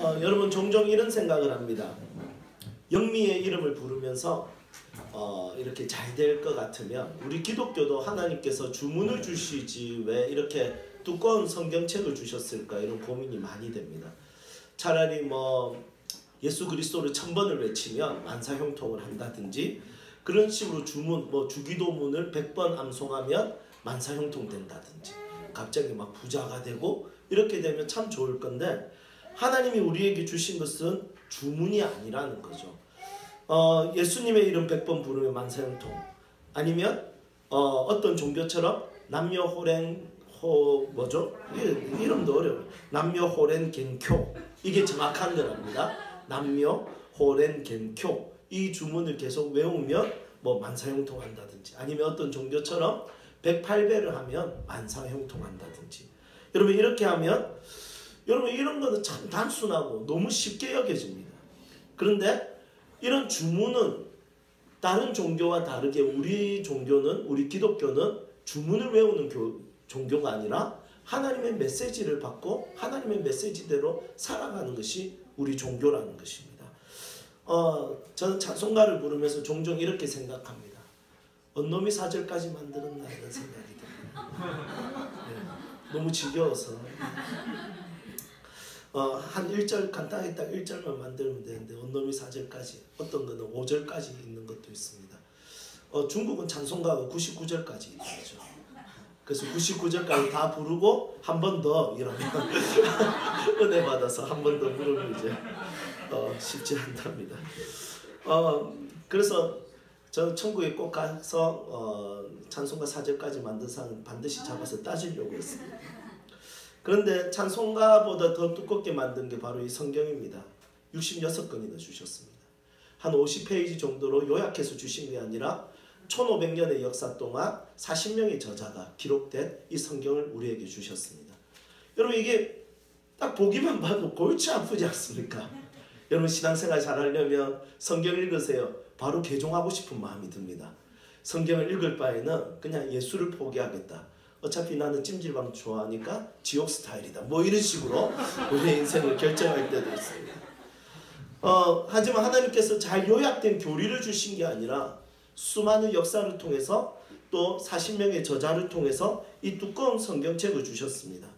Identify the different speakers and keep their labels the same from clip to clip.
Speaker 1: 여러분 종종 이런 생각을 합니다. 영미의 이름을 부르면서 이렇게 잘 될 것 같으면 우리 기독교도 하나님께서 주문을 주시지 왜 이렇게 두꺼운 성경책을 주셨을까 이런 고민이 많이 됩니다. 차라리 뭐 예수 그리스도를 1000번을 외치면 만사형통을 한다든지 그런 식으로 주문 뭐 주기도문을 100번 암송하면 만사형통 된다든지 갑자기 막 부자가 되고 이렇게 되면 참 좋을 건데 하나님이 우리에게 주신 것은 주문이 아니라는 거죠. 예수님의 이름 100번 부르면 만사형통 아니면 어떤 종교처럼 뭐죠? 이름도 어려워요. 남묘호렌겐교 이게 정확한 거랍니다. 남묘호렌겐교 이 주문을 계속 외우면 뭐 만사형통한다든지 아니면 어떤 종교처럼 108배를 하면 만사형통한다든지 여러분 이렇게 하면 여러분 이런 거는 참 단순하고 너무 쉽게 여겨집니다. 그런데 이런 주문은 다른 종교와 다르게 우리 종교는 우리 기독교는 주문을 외우는 종교가 아니라 하나님의 메시지를 받고 하나님의 메시지대로 살아가는 것이 우리 종교라는 것입니다. 저는 찬송가를 부르면서 종종 이렇게 생각합니다. 언놈이 4절까지 만들었나 이런 생각이 듭니다. 네, 너무 지겨워서 한 1절 간단하게 딱 1절만 만들면 되는데 언놈이 4절까지 어떤 거는 5절까지 있는 것도 있습니다. 중국은 찬송가가 99절까지 있죠. 그래서 99절까지 다 부르고 한 번 더 이러면 은혜 받아서 한 번 더 부르면 이제 쉽지 않답니다. 그래서 저는 천국에 꼭 가서 찬송가 4절까지 만든 상은 반드시 잡아서 따지려고 했습니다. 그런데 찬송가보다 더 두껍게 만든 게 바로 이 성경입니다. 66권이나 주셨습니다. 한 50페이지 정도로 요약해서 주신 게 아니라 1500년의 역사 동안 40명의 저자가 기록된 이 성경을 우리에게 주셨습니다. 여러분 이게 딱 보기만 봐도 골치 아프지 않습니까? 여러분 신앙생활 잘하려면 성경 읽으세요. 바로 개종하고 싶은 마음이 듭니다. 성경을 읽을 바에는 그냥 예수를 포기하겠다. 어차피 나는 찜질방 좋아하니까 지옥 스타일이다. 뭐 이런 식으로 우리의 인생을 결정할 때도 있습니다. 하지만 하나님께서 잘 요약된 교리를 주신 게 아니라 수많은 역사를 통해서 또 40명의 저자를 통해서 이 두꺼운 성경책을 주셨습니다.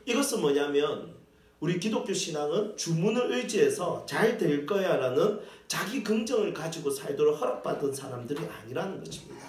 Speaker 1: 이것은 뭐냐면 우리 기독교 신앙은 주문을 의지해서 잘 될 거야 라는 자기 긍정을 가지고 살도록 허락받은 사람들이 아니라는 것입니다.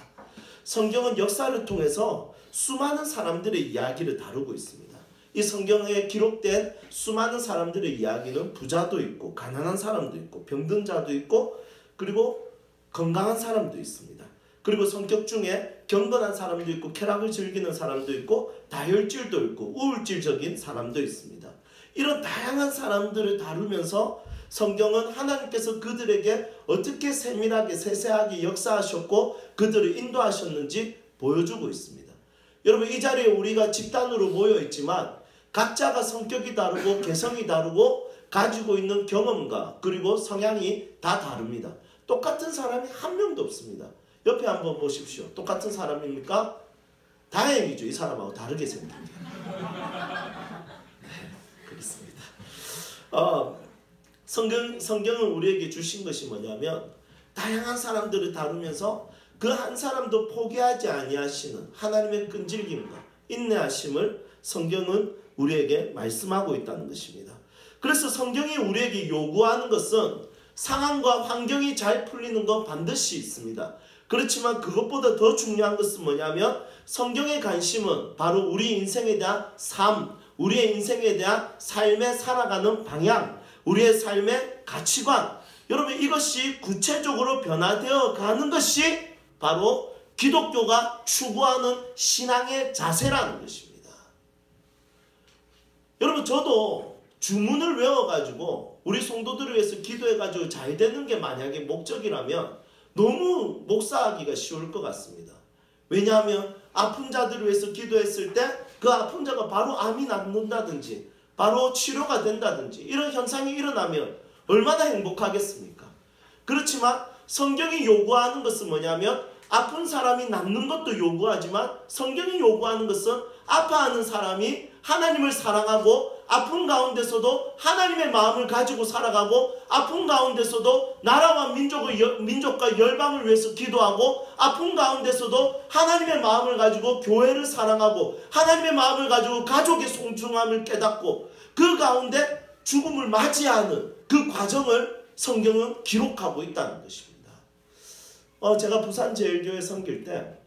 Speaker 1: 성경은 역사를 통해서 수많은 사람들의 이야기를 다루고 있습니다. 이 성경에 기록된 수많은 사람들의 이야기는 부자도 있고 가난한 사람도 있고 병든 자도 있고 그리고 건강한 사람도 있습니다. 그리고 성격 중에 경건한 사람도 있고 쾌락을 즐기는 사람도 있고 다혈질도 있고 우울질적인 사람도 있습니다. 이런 다양한 사람들을 다루면서 성경은 하나님께서 그들에게 어떻게 세밀하게 세세하게 역사하셨고 그들을 인도하셨는지 보여주고 있습니다. 여러분 이 자리에 우리가 집단으로 모여 있지만 각자가 성격이 다르고 개성이 다르고 가지고 있는 경험과 그리고 성향이 다 다릅니다. 똑같은 사람이 한 명도 없습니다. 옆에 한번 보십시오. 똑같은 사람입니까? 다행이죠. 이 사람하고 다르게 생깁니다. 네, 그렇습니다. 성경은 우리에게 주신 것이 뭐냐면 다양한 사람들을 다루면서 그 한 사람도 포기하지 아니하시는 하나님의 끈질김과 인내하심을 성경은 우리에게 말씀하고 있다는 것입니다. 그래서 성경이 우리에게 요구하는 것은 상황과 환경이 잘 풀리는 건 반드시 있습니다. 그렇지만 그것보다 더 중요한 것은 뭐냐면 성경의 관심은 바로 우리 인생에 대한 삶, 우리의 인생에 대한 삶에 살아가는 방향, 우리의 삶의 가치관, 여러분 이것이 구체적으로 변화되어 가는 것이 바로 기독교가 추구하는 신앙의 자세라는 것입니다. 여러분 저도 주문을 외워가지고 우리 성도들을 위해서 기도해가지고 잘 되는 게 만약에 목적이라면 너무 목사하기가 쉬울 것 같습니다. 왜냐하면 아픈 자들을 위해서 기도했을 때 그 아픈 자가 바로 암이 낫는다든지 바로 치료가 된다든지 이런 현상이 일어나면 얼마나 행복하겠습니까? 그렇지만 성경이 요구하는 것은 뭐냐면 아픈 사람이 낫는 것도 요구하지만 성경이 요구하는 것은 아파하는 사람이 하나님을 사랑하고 아픈 가운데서도 하나님의 마음을 가지고 살아가고 아픈 가운데서도 나라와 민족과 열방을 위해서 기도하고 아픈 가운데서도 하나님의 마음을 가지고 교회를 사랑하고 하나님의 마음을 가지고 가족의 소중함을 깨닫고 그 가운데 죽음을 맞이하는 그 과정을 성경은 기록하고 있다는 것입니다. 제가 부산제일교회 섬길 때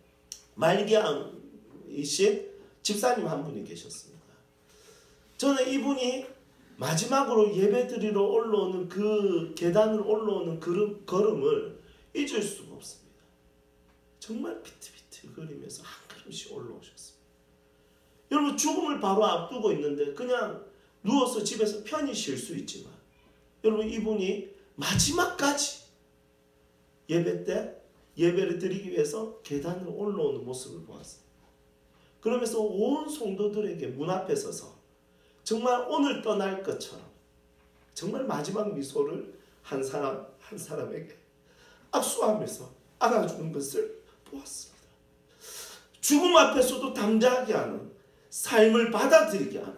Speaker 1: 말기암이신 집사님 한 분이 계셨습니다. 저는 이분이 마지막으로 예배드리러 올라오는 그 계단을 올라오는 걸음을 잊을 수가 없습니다. 정말 비틀비틀거리면서 한 걸음씩 올라오셨습니다. 여러분, 죽음을 바로 앞두고 있는데 그냥 누워서 집에서 편히 쉴 수 있지만 여러분, 이분이 마지막까지 예배 때 예배를 드리기 위해서 계단을 올라오는 모습을 보았습니다. 그러면서 온 성도들에게 문 앞에 서서 정말 오늘 떠날 것처럼 정말 마지막 미소를 한 사람 한 사람에게 악수하면서 안아주는 것을 보았습니다. 죽음 앞에서도 담대하게 하는, 삶을 받아들이게 하는,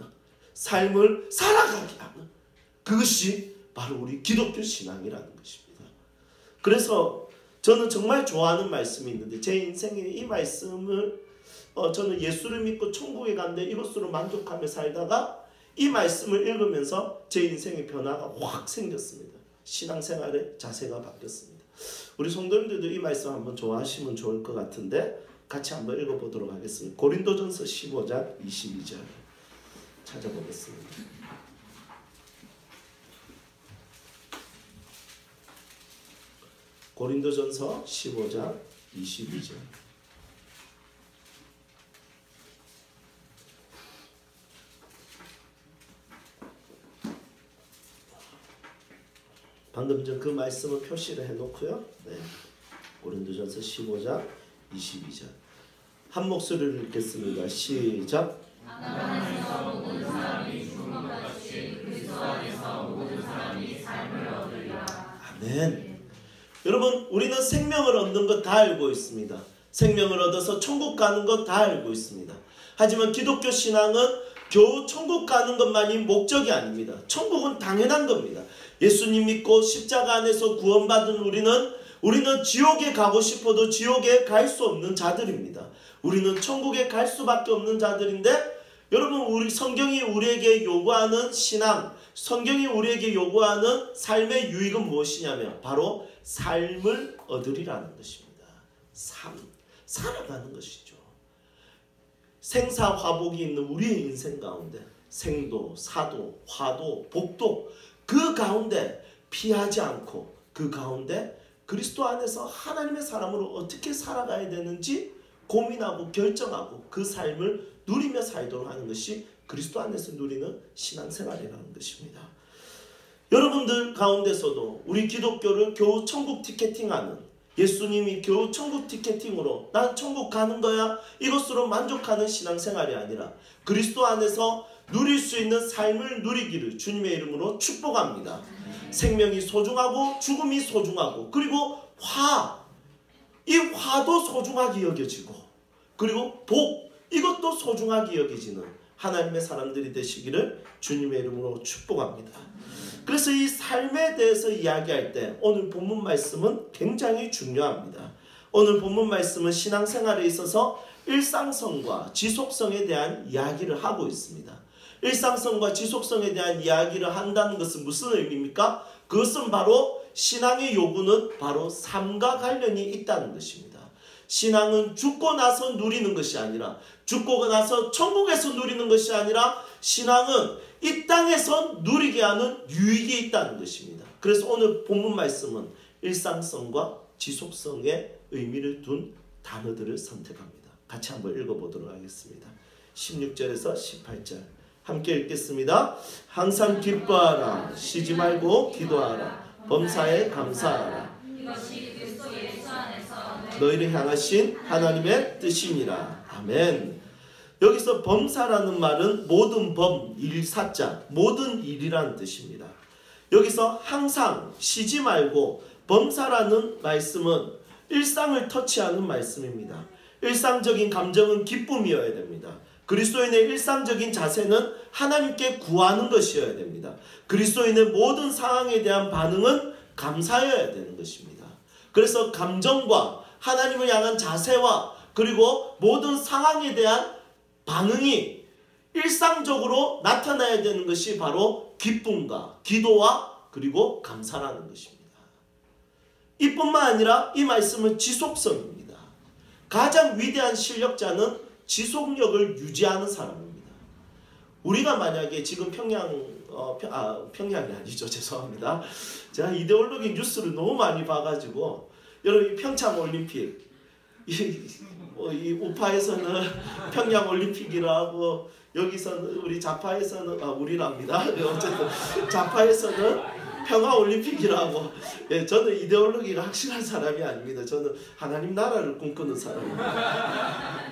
Speaker 1: 삶을 살아가게 하는, 그것이 바로 우리 기독교 신앙이라는 것입니다. 그래서 저는 정말 좋아하는 말씀이 있는데 제 인생에 이 말씀을 저는 예수를 믿고 천국에 간데 이것으로 만족하며 살다가 이 말씀을 읽으면서 제 인생의 변화가 확 생겼습니다. 신앙생활의 자세가 바뀌었습니다. 우리 성도님들도 이 말씀 한번 좋아하시면 좋을 것 같은데 같이 한번 읽어보도록 하겠습니다. 고린도전서 15장 22절 찾아보겠습니다. 고린도전서 15장 22절. 방금 전 그 말씀을 표시를 해놓고요. 네. 고린도전서 15장 22절. 한 목소리를 읽겠습니다. 시작.
Speaker 2: 안에서 모든 사람이 죽은 것 같이 그리스도 안에서 모든 사람이 삶을 얻으리라.
Speaker 1: 아멘. 여러분, 우리는 생명을 얻는 것 다 알고 있습니다. 생명을 얻어서 천국 가는 것 다 알고 있습니다. 하지만 기독교 신앙은 겨우 천국 가는 것만이 목적이 아닙니다. 천국은 당연한 겁니다. 예수님 믿고 십자가 안에서 구원받은 우리는 지옥에 가고 싶어도 지옥에 갈 수 없는 자들입니다. 우리는 천국에 갈 수밖에 없는 자들인데 여러분, 우리 성경이 우리에게 요구하는 신앙, 성경이 우리에게 요구하는 삶의 유익은 무엇이냐면 바로 삶을 얻으리라는 것입니다. 살아가는 것이죠. 생사화복이 있는 우리의 인생 가운데 생도, 사도, 화도, 복도 그 가운데 피하지 않고 그 가운데 그리스도 안에서 하나님의 사람으로 어떻게 살아가야 되는지 고민하고 결정하고 그 삶을 누리며 살도록 하는 것이 그리스도 안에서 누리는 신앙생활이라는 것입니다. 여러분들 가운데서도 우리 기독교를 겨우 천국 티켓팅하는, 예수님이 겨우 천국 티켓팅으로 난 천국 가는 거야 이것으로 만족하는 신앙생활이 아니라 그리스도 안에서 누릴 수 있는 삶을 누리기를 주님의 이름으로 축복합니다. 생명이 소중하고 죽음이 소중하고 그리고 이 화도 소중하게 여겨지고 그리고 복 이것도 소중하게 여겨지는 하나님의 사람들이 되시기를 주님의 이름으로 축복합니다. 그래서 이 삶에 대해서 이야기할 때 오늘 본문 말씀은 굉장히 중요합니다. 오늘 본문 말씀은 신앙생활에 있어서 일상성과 지속성에 대한 이야기를 하고 있습니다. 일상성과 지속성에 대한 이야기를 한다는 것은 무슨 의미입니까? 그것은 바로 신앙의 요구는 바로 삶과 관련이 있다는 것입니다. 신앙은 죽고 나서 누리는 것이 아니라 죽고 나서 천국에서 누리는 것이 아니라 신앙은 이 땅에서 누리게 하는 유익이 있다는 것입니다. 그래서 오늘 본문 말씀은 일상성과 지속성의 의미를 둔 단어들을 선택합니다. 같이 한번 읽어보도록 하겠습니다. 16절에서 18절 함께 읽겠습니다. 항상 기뻐하라. 쉬지 말고 기도하라. 범사에 감사하라.
Speaker 2: 이것이 그리스도 예수 안에서
Speaker 1: 너희를 향하신 하나님의 뜻이니라. 아멘. 여기서 범사라는 말은 모든 범, 일사자, 모든 일이라는 뜻입니다. 여기서 항상 쉬지 말고 범사라는 말씀은 일상을 터치하는 말씀입니다. 일상적인 감정은 기쁨이어야 됩니다. 그리스도인의 일상적인 자세는 하나님께 구하는 것이어야 됩니다. 그리스도인의 모든 상황에 대한 반응은 감사여야 되는 것입니다. 그래서 감정과 하나님을 향한 자세와 그리고 모든 상황에 대한 반응이 일상적으로 나타나야 되는 것이 바로 기쁨과 기도와 그리고 감사라는 것입니다. 이뿐만 아니라 이 말씀은 지속성입니다. 가장 위대한 실력자는 지속력을 유지하는 사람입니다. 우리가 만약에 지금 평양이 아니죠. 죄송합니다. 제가 이데올로기 뉴스를 너무 많이 봐가지고 여러분 평창올림픽 이 우파에서는 평양올림픽이라고 여기서는 우리 좌파에서는 우리랍니다. 어쨌든 좌파에서는 평화올림픽이라고. 예, 저는 이데올로기가 확실한 사람이 아닙니다. 저는 하나님 나라를 꿈꾸는 사람입니다.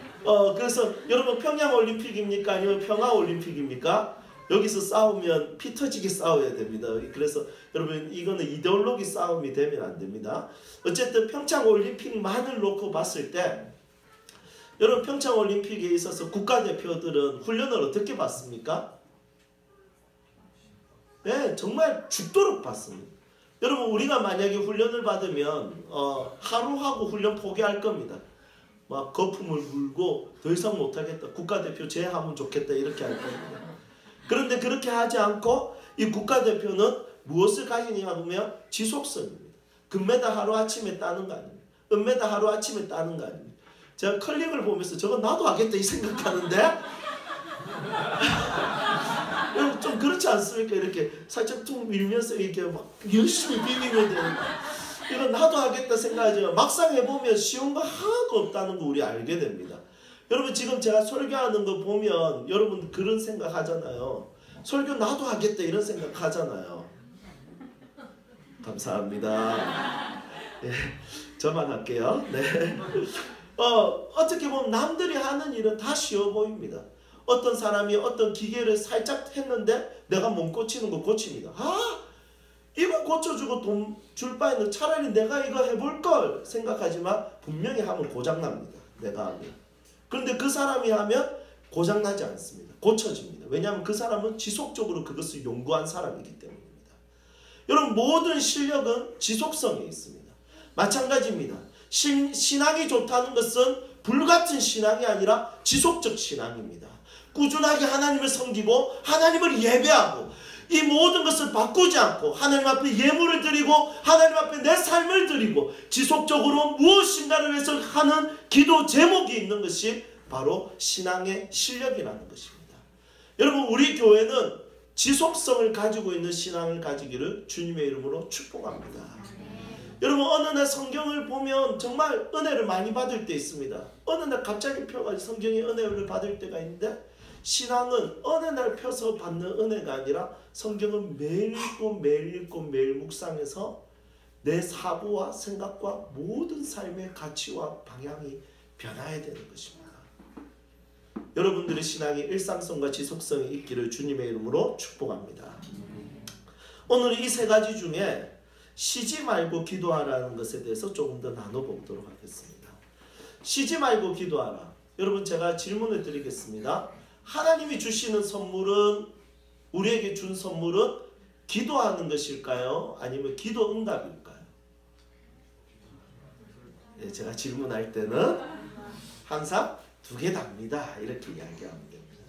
Speaker 1: 그래서 여러분 평양올림픽입니까? 아니면 평화올림픽입니까? 여기서 싸우면 피 터지게 싸워야 됩니다. 그래서 여러분 이거는 이데올로기 싸움이 되면 안 됩니다. 어쨌든 평창올림픽만을 놓고 봤을 때 여러분 평창올림픽에 있어서 국가대표들은 훈련을 어떻게 받습니까? 네, 정말 죽도록 받습니다. 여러분 우리가 만약에 훈련을 받으면 하루 하고 훈련 포기할 겁니다. 막 거품을 물고 더 이상 못하겠다. 국가대표 제하면 좋겠다. 이렇게 할 겁니다. 그런데 그렇게 하지 않고 이 국가대표는 무엇을 가지냐 하면 지속성입니다. 금메달 하루아침에 따는 거 아닙니다. 은메달 하루아침에 따는 거 아닙니다. 제가 컬링을 보면서 저거 나도 하겠다 이 생각하는데 좀 그렇지 않습니까? 이렇게 살짝 툭 밀면서 이렇게 막 열심히 비비면 되는 거. 이거 나도 하겠다 생각하지만 막상 해보면 쉬운 거 하나도 없다는 거 우리 알게 됩니다. 여러분 지금 제가 설교하는 거 보면 여러분 그런 생각 하잖아요. 설교 나도 하겠다 이런 생각 하잖아요. 감사합니다. 네, 저만 할게요. 네. 어떻게 보면 남들이 하는 일은 다 쉬워 보입니다. 어떤 사람이 어떤 기계를 살짝 했는데 내가 몸 고치는 거 고칩니다. 이거 고쳐주고 돈 줄 바에는 차라리 내가 이거 해볼걸 생각하지만 분명히 하면 고장납니다. 내가 하면. 그런데 그 사람이 하면 고장나지 않습니다. 고쳐집니다. 왜냐하면 그 사람은 지속적으로 그것을 연구한 사람이기 때문입니다. 여러분 모든 실력은 지속성에 있습니다. 마찬가지입니다. 신앙이 좋다는 것은 불같은 신앙이 아니라 지속적 신앙입니다. 꾸준하게 하나님을 섬기고 하나님을 예배하고 이 모든 것을 바꾸지 않고 하나님 앞에 예물을 드리고 하나님 앞에 내 삶을 드리고 지속적으로 무엇인가를 위해서 하는 기도 제목이 있는 것이 바로 신앙의 실력이라는 것입니다. 여러분 우리 교회는 지속성을 가지고 있는 신앙을 가지기를 주님의 이름으로 축복합니다. 여러분 어느 날 성경을 보면 정말 은혜를 많이 받을 때 있습니다. 어느 날 갑자기 펴가지고 성경에 은혜를 받을 때가 있는데 신앙은 어느 날 펴서 받는 은혜가 아니라 성경은 매일 읽고 매일 읽고 매일 묵상해서 내 사고와 생각과 모든 삶의 가치와 방향이 변화해야 되는 것입니다. 여러분들의 신앙이 일상성과 지속성이 있기를 주님의 이름으로 축복합니다. 오늘 이 세 가지 중에 쉬지 말고 기도하라는 것에 대해서 조금 더 나눠보도록 하겠습니다. 쉬지 말고 기도하라. 여러분 제가 질문을 드리겠습니다. 하나님이 주시는 선물은 우리에게 준 선물은 기도하는 것일까요? 아니면 기도 응답일까요? 네, 제가 질문할 때는 항상 두 개 답니다. 이렇게 이야기하면 됩니다.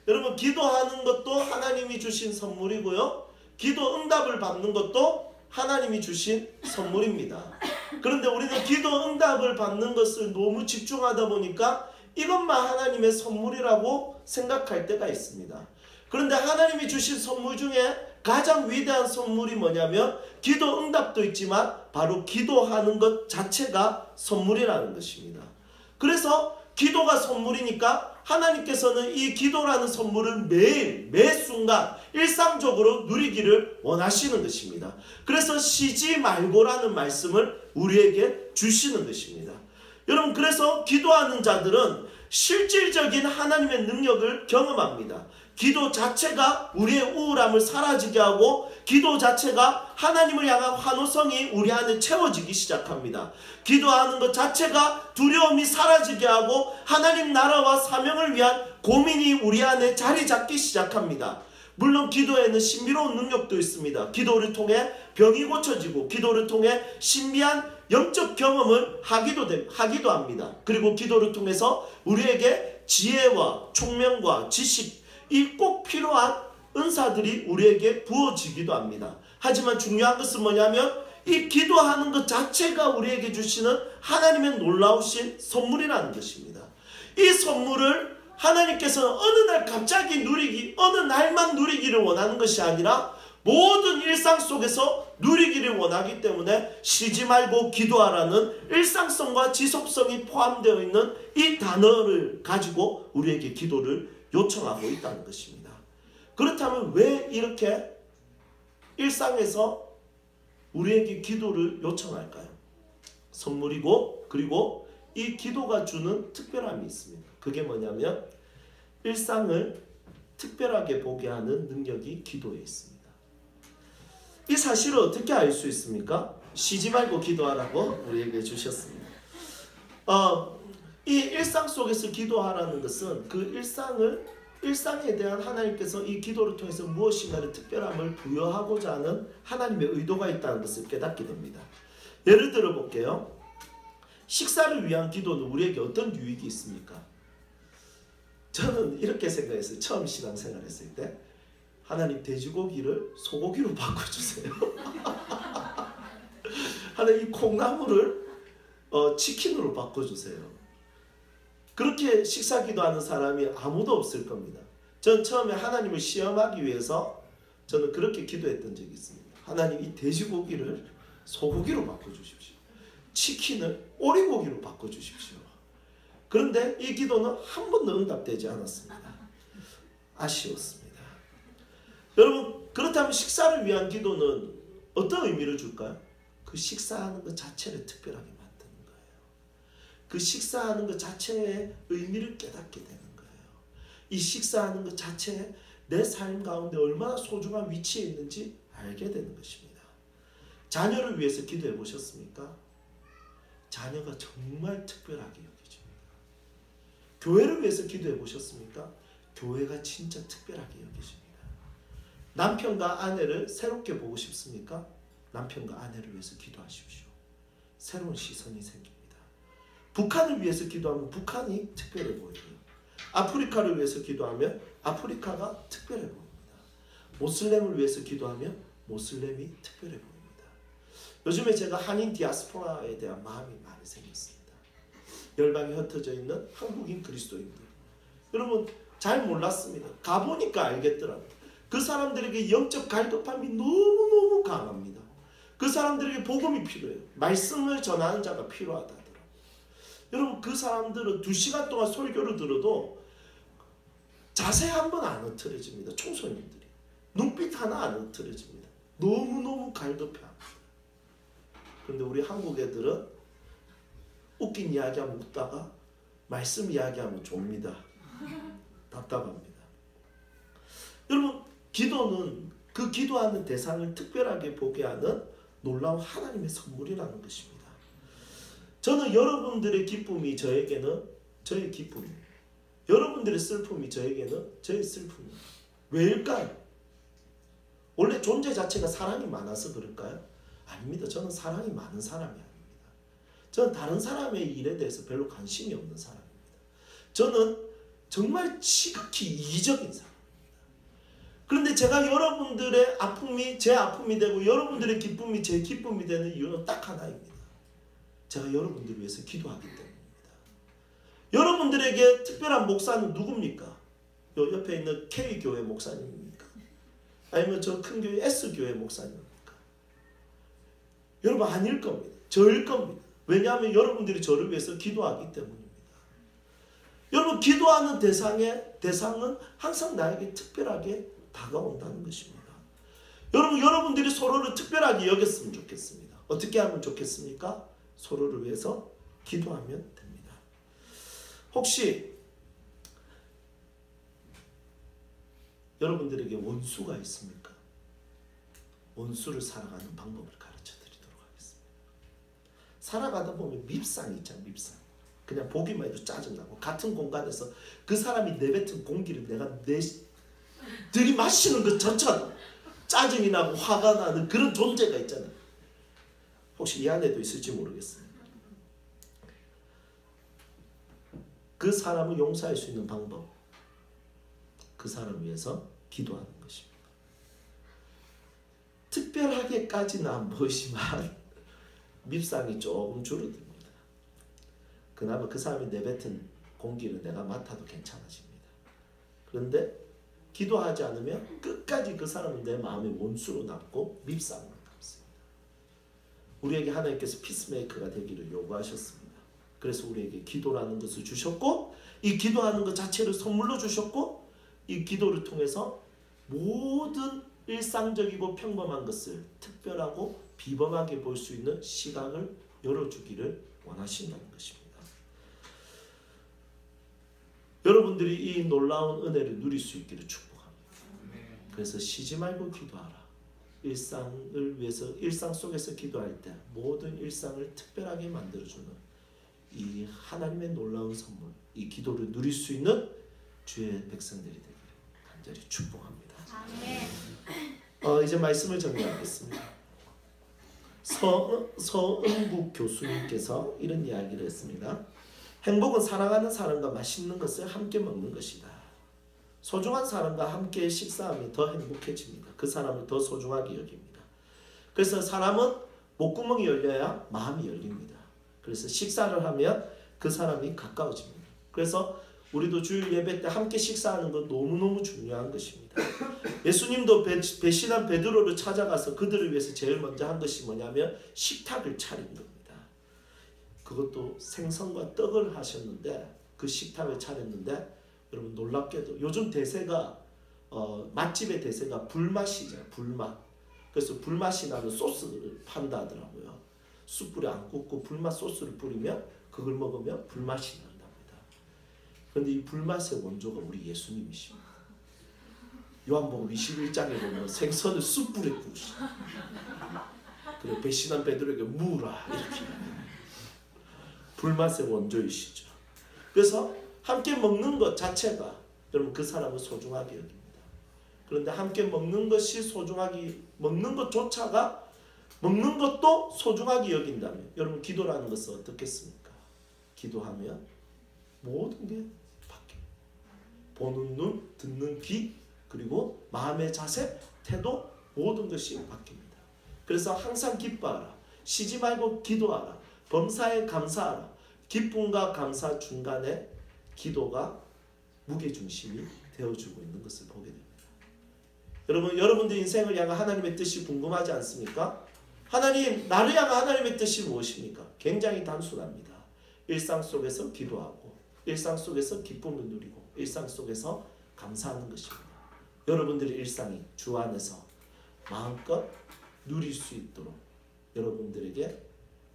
Speaker 1: 여러분 기도하는 것도 하나님이 주신 선물이고요. 기도 응답을 받는 것도 하나님이 주신 선물입니다. 그런데 우리는 기도 응답을 받는 것을 너무 집중하다 보니까 이것만 하나님의 선물이라고 생각할 때가 있습니다. 그런데 하나님이 주신 선물 중에 가장 위대한 선물이 뭐냐면 기도 응답도 있지만 바로 기도하는 것 자체가 선물이라는 것입니다. 그래서 기도가 선물이니까 하나님께서는 이 기도라는 선물을 매일 매 순간 일상적으로 누리기를 원하시는 것입니다. 그래서 쉬지 말고라는 말씀을 우리에게 주시는 것입니다. 여러분 그래서 기도하는 자들은 실질적인 하나님의 능력을 경험합니다. 기도 자체가 우리의 우울함을 사라지게 하고 기도 자체가 하나님을 향한 환호성이 우리 안에 채워지기 시작합니다. 기도하는 것 자체가 두려움이 사라지게 하고 하나님 나라와 사명을 위한 고민이 우리 안에 자리 잡기 시작합니다. 물론 기도에는 신비로운 능력도 있습니다. 기도를 통해 병이 고쳐지고 기도를 통해 신비한 영적 경험을 하기도 합니다. 그리고 기도를 통해서 우리에게 지혜와 총명과 지식, 이 꼭 필요한 은사들이 우리에게 부어지기도 합니다. 하지만 중요한 것은 뭐냐면 이 기도하는 것 자체가 우리에게 주시는 하나님의 놀라우신 선물이라는 것입니다. 이 선물을 하나님께서는 어느 날 갑자기 어느 날만 누리기를 원하는 것이 아니라 모든 일상 속에서 누리기를 원하기 때문에 쉬지 말고 기도하라는 일상성과 지속성이 포함되어 있는 이 단어를 가지고 우리에게 기도를 요청하고 있다는 것입니다. 그렇다면 왜 이렇게 일상에서 우리에게 기도를 요청할까요? 선물이고 그리고 이 기도가 주는 특별함이 있습니다. 그게 뭐냐면 일상을 특별하게 보게 하는 능력이 기도에 있습니다. 이 사실을 어떻게 알 수 있습니까? 쉬지 말고 기도하라고 우리에게 주셨습니다. 이 일상 속에서 기도하라는 것은 그 일상에 대한 하나님께서 이 기도를 통해서 무엇인가를 특별함을 부여하고자 하는 하나님의 의도가 있다는 것을 깨닫게 됩니다. 예를 들어 볼게요. 식사를 위한 기도는 우리에게 어떤 유익이 있습니까? 저는 이렇게 생각했어요. 처음 신앙생활 했을 때 하나님 돼지고기를 소고기로 바꿔주세요. 하나님 이 콩나물을 치킨으로 바꿔주세요. 그렇게 식사 기도하는 사람이 아무도 없을 겁니다. 전 처음에 하나님을 시험하기 위해서 저는 그렇게 기도했던 적이 있습니다. 하나님 이 돼지고기를 소고기로 바꿔주십시오. 치킨을 오리고기로 바꿔주십시오. 그런데 이 기도는 한 번도 응답되지 않았습니다. 아쉬웠습니다. 여러분 그렇다면 식사를 위한 기도는 어떤 의미를 줄까요? 그 식사하는 것 자체를 특별하게 만드는 거예요. 그 식사하는 것 자체의 의미를 깨닫게 되는 거예요. 이 식사하는 것 자체에 내 삶 가운데 얼마나 소중한 위치에 있는지 알게 되는 것입니다. 자녀를 위해서 기도해 보셨습니까? 자녀가 정말 특별하게 여겨집니다. 교회를 위해서 기도해 보셨습니까? 교회가 진짜 특별하게 여겨집니다. 남편과 아내를 새롭게 보고 싶습니까? 남편과 아내를 위해서 기도하십시오. 새로운 시선이 생깁니다. 북한을 위해서 기도하면 북한이 특별해 보이고요. 아프리카를 위해서 기도하면 아프리카가 특별해 보입니다. 모슬렘을 위해서 기도하면 모슬렘이 특별해 보입니다. 요즘에 제가 한인 디아스포라에 대한 마음이 많이 생겼습니다. 열방에 흩어져 있는 한국인 그리스도인들. 여러분 잘 몰랐습니다. 가보니까 알겠더라고요. 그 사람들에게 영적 갈급함이 너무너무 강합니다. 그 사람들에게 복음이 필요해요. 말씀을 전하는 자가 필요하다더라고요. 여러분 그 사람들은 2시간 동안 설교를 들어도 자세 한 번 안 흐트러집니다. 청소년들이. 눈빛 하나 안 흐트러집니다. 너무너무 갈급해합니다. 그런데 우리 한국 애들은 웃긴 이야기하면 웃다가 말씀 이야기하면 좁니다. 답답합니다. 여러분 기도는 그 기도하는 대상을 특별하게 보게 하는 놀라운 하나님의 선물이라는 것입니다. 저는 여러분들의 기쁨이 저에게는 저의 기쁨입니다. 여러분들의 슬픔이 저에게는 저의 슬픔입니다. 왜일까요? 원래 존재 자체가 사랑이 많아서 그럴까요? 아닙니다. 저는 사랑이 많은 사람이 아닙니다. 저는 다른 사람의 일에 대해서 별로 관심이 없는 사람입니다. 저는 정말 지극히 이기적인 사람입니다. 그런데 제가 여러분들의 아픔이 제 아픔이 되고 여러분들의 기쁨이 제 기쁨이 되는 이유는 딱 하나입니다. 제가 여러분들을 위해서 기도하기 때문입니다. 여러분들에게 특별한 목사는 누굽니까? 요 옆에 있는 K교회 목사님입니까? 아니면 저 큰 교회 S교회 목사님입니까? 여러분 아닐 겁니다. 저일 겁니다. 왜냐하면 여러분들이 저를 위해서 기도하기 때문입니다. 여러분 기도하는 대상은 항상 나에게 특별하게 다가온다는 것입니다. 여러분들이 서로를 특별하게 여겼으면 좋겠습니다. 어떻게 하면 좋겠습니까? 서로를 위해서 기도하면 됩니다. 혹시 여러분들에게 원수가 있습니까? 원수를 살아가는 방법을 가르쳐 드리도록 하겠습니다. 살아가다 보면 밉상이 있잖아요. 밉상. 그냥 보기만 해도 짜증나고, 같은 공간에서 그 사람이 내뱉은 공기를 내가 들이마시는 것조차 짜증이 나고 화가 나는 그런 존재가 있잖아요. 혹시 이 안에도 있을지 모르겠어요. 그 사람을 용서할 수 있는 방법, 그 사람 위해서 기도하는 것입니다. 특별하게까지는 안 보이지만 밉상이 조금 줄어듭니다. 그나마 그 사람이 내뱉은 공기를 내가 맡아도 괜찮아집니다. 그런데 기도하지 않으면 끝까지 그 사람은 내 마음의 원수로 남고 밉상으로 남습니다. 우리에게 하나님께서 피스메이커가 되기를 요구하셨습니다. 그래서 우리에게 기도라는 것을 주셨고, 이 기도하는 것 자체를 선물로 주셨고, 이 기도를 통해서 모든 일상적이고 평범한 것을 특별하고 비범하게 볼 수 있는 시각을 열어주기를 원하신다는 것입니다. 여러분들이 이 놀라운 은혜를 누릴 수 있기를 축복합니다. 그래서 쉬지 말고 기도하라. 일상을 위해서, 일상 속에서 기도할 때 모든 일상을 특별하게 만들어주는 이 하나님의 놀라운 선물, 이 기도를 누릴 수 있는 주의 백성들이 되기를 간절히 축복합니다. 이제 말씀을 정리하겠습니다. 서은국 교수님께서 이런 이야기를 했습니다. 행복은 사랑하는 사람과 맛있는 것을 함께 먹는 것이다. 소중한 사람과 함께 식사하면 더 행복해집니다. 그 사람을 더 소중하게 여깁니다. 그래서 사람은 목구멍이 열려야 마음이 열립니다. 그래서 식사를 하면 그 사람이 가까워집니다. 그래서 우리도 주일 예배 때 함께 식사하는 건 너무너무 중요한 것입니다. 예수님도 배신한 베드로를 찾아가서 그들을 위해서 제일 먼저 한 것이 뭐냐면 식탁을 차린 겁니다. 그것도 생선과 떡을 하셨는데, 그 식탁을 차렸는데, 여러분 놀랍게도 요즘 대세가 맛집의 대세가 불맛이잖아요. 불맛. 그래서 불맛이 나는 소스를 판다 하더라고요. 숯불에 안 굽고 불맛 소스를 뿌리면 그걸 먹으면 불맛이 난답니다. 그런데 이 불맛의 원조가 우리 예수님이십니다. 요한복음 21장에 보면 생선을 숯불에 구우시죠. 그리고 배신한 베드로에게 무라 이렇게 불맛의 원조이시죠. 그래서 함께 먹는 것 자체가 여러분 그 사람을 소중하게 여깁니다. 그런데 함께 먹는 것이 소중하게, 먹는 것조차가, 먹는 것도 소중하게 여긴다면 여러분 기도라는 것은 어떻겠습니까? 기도하면 모든 게 바뀝니다. 보는 눈, 듣는 귀, 그리고 마음의 자세, 태도, 모든 것이 바뀝니다. 그래서 항상 기뻐하라. 쉬지 말고 기도하라. 범사에 감사하라. 기쁨과 감사 중간에 기도가 무게중심이 되어주고 있는 것을 보게 됩니다. 여러분, 여러분들 인생을 향한 하나님의 뜻이 궁금하지 않습니까? 하나님, 나를 향한 하나님의 뜻이 무엇입니까? 굉장히 단순합니다. 일상 속에서 기도하고, 일상 속에서 기쁨을 누리고, 일상 속에서 감사하는 것입니다. 여러분들의 일상이 주 안에서 마음껏 누릴 수 있도록 여러분들에게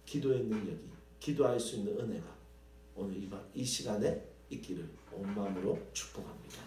Speaker 1: 기도의 능력이, 기도할 수 있는 은혜가 오늘 이 시간에 있기를 온 마음으로 축복합니다.